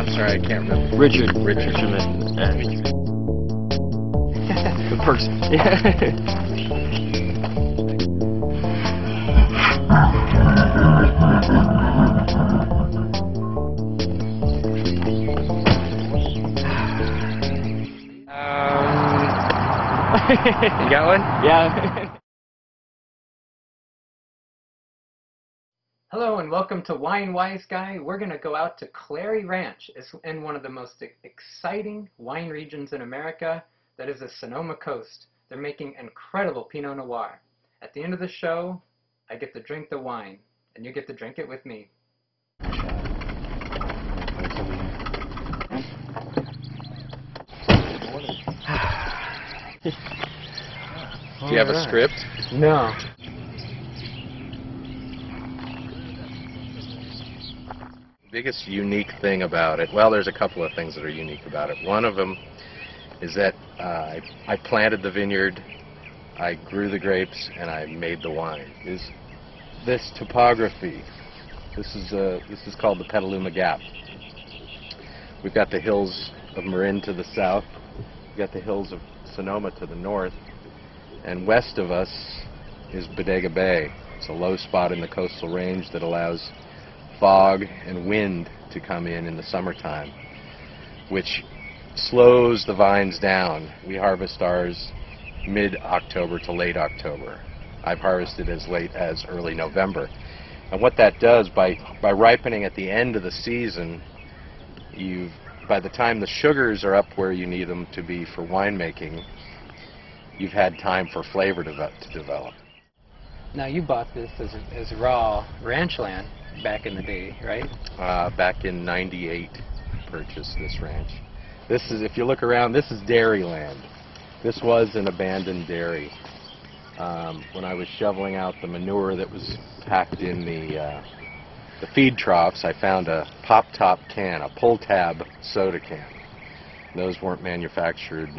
I'm sorry, I can't remember. Richard. Richard. And the perks. Yeah. You got one? Yeah. Hello and welcome to Wize Guy. We're going to go out to Clary Ranch. It's in one of the most exciting wine regions in America. That is the Sonoma Coast. They're making incredible Pinot Noir. At the end of the show, I get to drink the wine, and you get to drink it with me. Do you have a script? No. Biggest unique thing about it, well, there's a couple of things that are unique about it. One of them is that I planted the vineyard, I grew the grapes, and I made the wine. Is this topography? This is called the Petaluma Gap. We've got the hills of Marin to the south. We've got the hills of Sonoma to the north, and west of us is Bodega Bay. It's a low spot in the coastal range that allows fog and wind to come in the summertime, which slows the vines down. We harvest ours mid-October to late October. I've harvested as late as early November. And what that does, by ripening at the end of the season, by the time the sugars are up where you need them to be for winemaking, you've had time for flavor to develop. Now you bought this as raw ranch land back in the day, right? Back in '98, purchased this ranch. This is, if you look around, this is dairy land. This was an abandoned dairy. When I was shoveling out the manure that was packed in the feed troughs, I found a pop-top can, a pull-tab soda can. Those weren't manufactured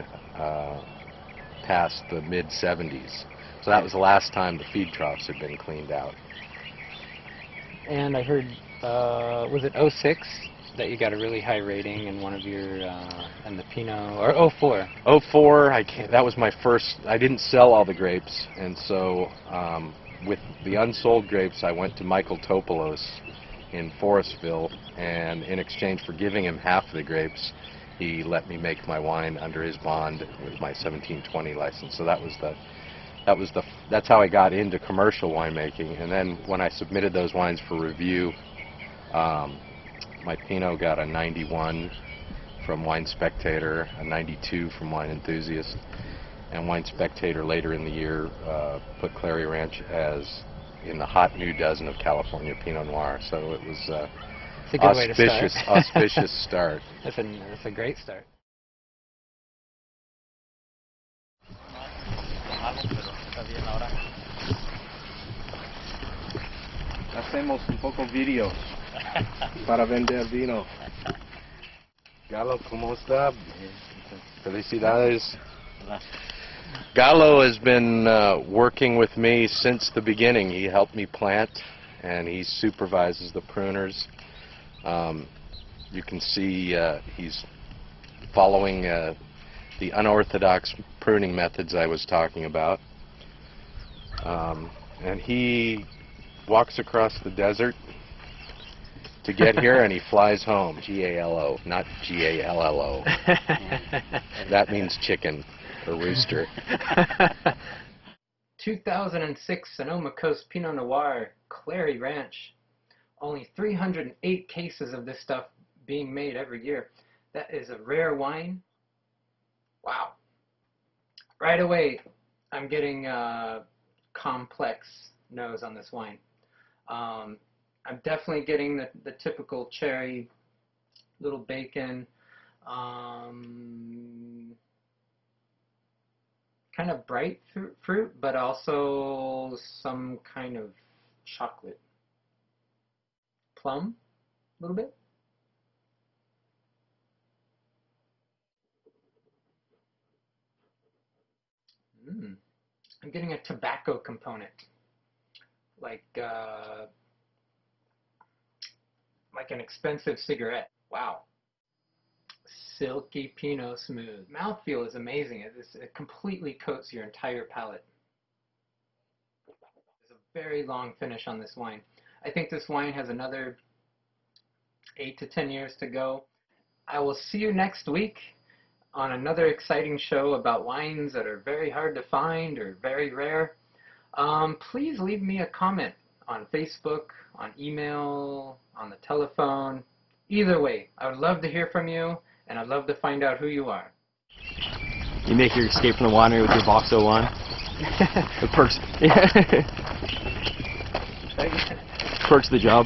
past the mid-'70s. So that was the last time the feed troughs had been cleaned out. And I heard, was it '06 that you got a really high rating in one of your, in the Pinot, or '04? '04, that was my first, I didn't sell all the grapes, and so with the unsold grapes, I went to Michael Topolos in Forestville, and in exchange for giving him half of the grapes, he let me make my wine under his bond with my 1720 license. So that's how I got into commercial winemaking. And then when I submitted those wines for review, my Pinot got a 91 from Wine Spectator, a 92 from Wine Enthusiast, and Wine Spectator later in the year put Clary Ranch as in the hot new dozen of California Pinot Noir. So it was it's a good way to start. auspicious start. That's a great start. Hacemos un poco videos para vender vino. Galo, ¿cómo está? Felicidades. Galo has been working with me since the beginning. He helped me plant, and he supervises the pruners. You can see he's following the unorthodox pruning methods I was talking about. And he walks across the desert to get here, and he flies home. G-A-L-O, not G-A-L-L-O. That means chicken or rooster. 2006 Sonoma Coast Pinot Noir, Clary Ranch. Only 308 cases of this stuff being made every year. That is a rare wine. Wow. Right away, I'm getting complex nose on this wine. I'm definitely getting the typical cherry, little bacon, kind of bright fruit, but also some kind of chocolate. Plum, a little bit. I'm getting a tobacco component, like an expensive cigarette. Wow. silky Pinot Smooth. Mouthfeel is amazing. It completely coats your entire palate. There's a very long finish on this wine. I think this wine has another 8 to 10 years to go. I will see you next week on another exciting show about wines that are very hard to find or very rare. Please leave me a comment on Facebook, on email, on the telephone. Either way, I would love to hear from you, and I'd love to find out who you are. You make your escape from the winery with your box of wine. The perks. Yeah. Perks of the job.